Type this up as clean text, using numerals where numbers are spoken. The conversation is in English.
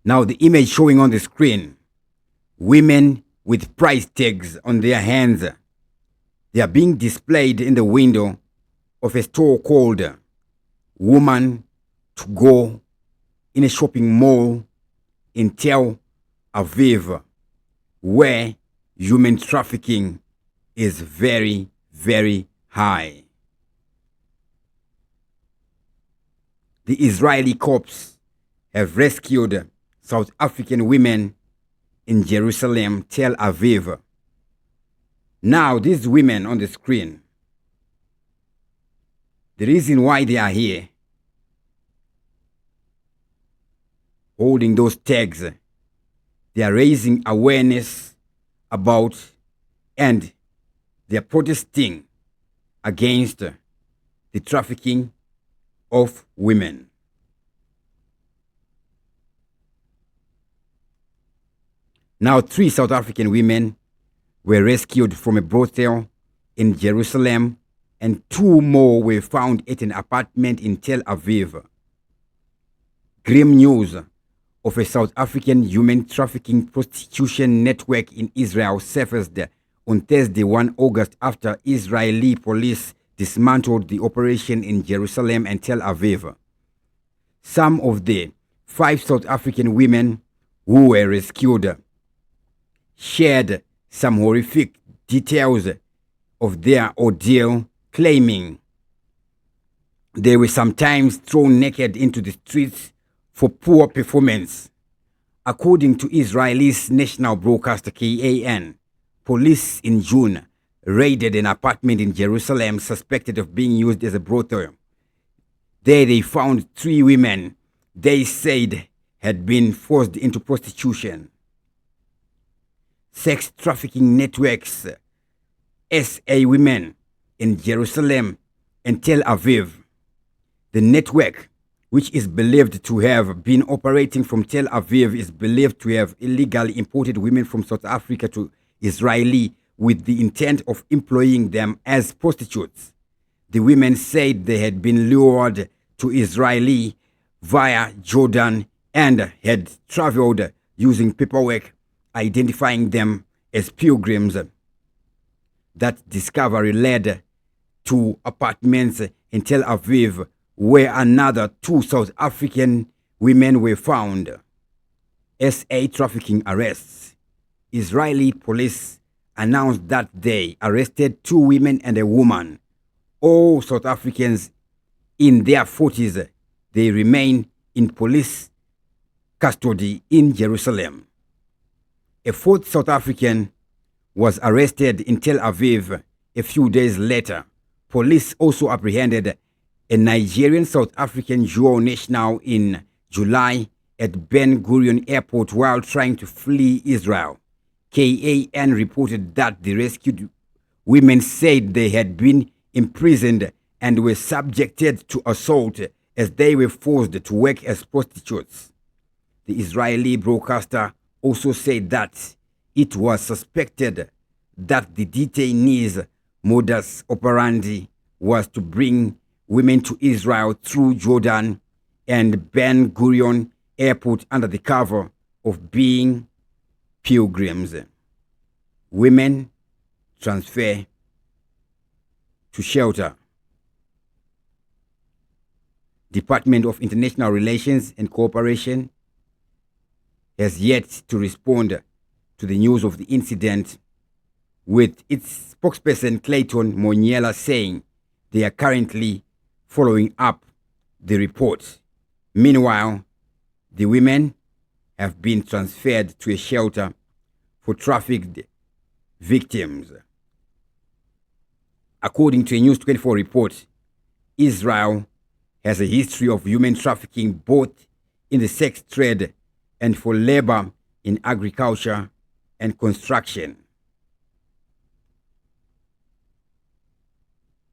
Now the image showing on the screen, women with price tags on their hands. They are being displayed in the window of a store called Woman to Go in a shopping mall in Tel Aviv, where human trafficking is very, very high. The Israeli cops have rescued South African women in Jerusalem, Tel Aviv. Now, these women on the screen, the reason why they are here, holding those tags, they are raising awareness about and they are protesting against the trafficking of women. Now, 3 South African women were rescued from a brothel in Jerusalem, and 2 more were found at an apartment in Tel Aviv. Grim news of a South African human trafficking prostitution network in Israel surfaced on Thursday, 1 August, after Israeli police dismantled the operation in Jerusalem and Tel Aviv. Some of the 5 South African women who were rescued shared some horrific details of their ordeal, claiming they were sometimes thrown naked into the streets for poor performance. According to Israel's national broadcaster KAN, police in June raided an apartment in Jerusalem suspected of being used as a brothel. There they found 3 women they said had been forced into prostitution. Sex trafficking networks SA Women in Jerusalem and Tel Aviv. The network, which is believed to have been operating from Tel Aviv, is believed to have illegally imported women from South Africa to Israel with the intent of employing them as prostitutes. The women said they had been lured to Israel via Jordan and had traveled using paperwork identifying them as pilgrims. That discovery led to apartments in Tel Aviv where another 2 South African women were found. SA trafficking arrests. Israeli police announced that they arrested 2 women and a woman, all South Africans in their 40s. They remain in police custody in Jerusalem. A 4th South African was arrested in Tel Aviv a few days later. Police also apprehended a Nigerian South African dual national in July at Ben Gurion Airport while trying to flee Israel. KAN reported that the rescued women said they had been imprisoned and were subjected to assault as they were forced to work as prostitutes. The Israeli broadcaster also said that it was suspected that the detainees' modus operandi was to bring women to Israel through Jordan and Ben Gurion Airport under the cover of being pilgrims. Women transfer to shelter. Department of International Relations and Cooperation has yet to respond to the news of the incident, with its spokesperson Clayton Moniela saying they are currently following up the report. Meanwhile, the women have been transferred to a shelter for trafficked victims. According to a News 24 report, Israel has a history of human trafficking both in the sex trade and for labor in agriculture and construction.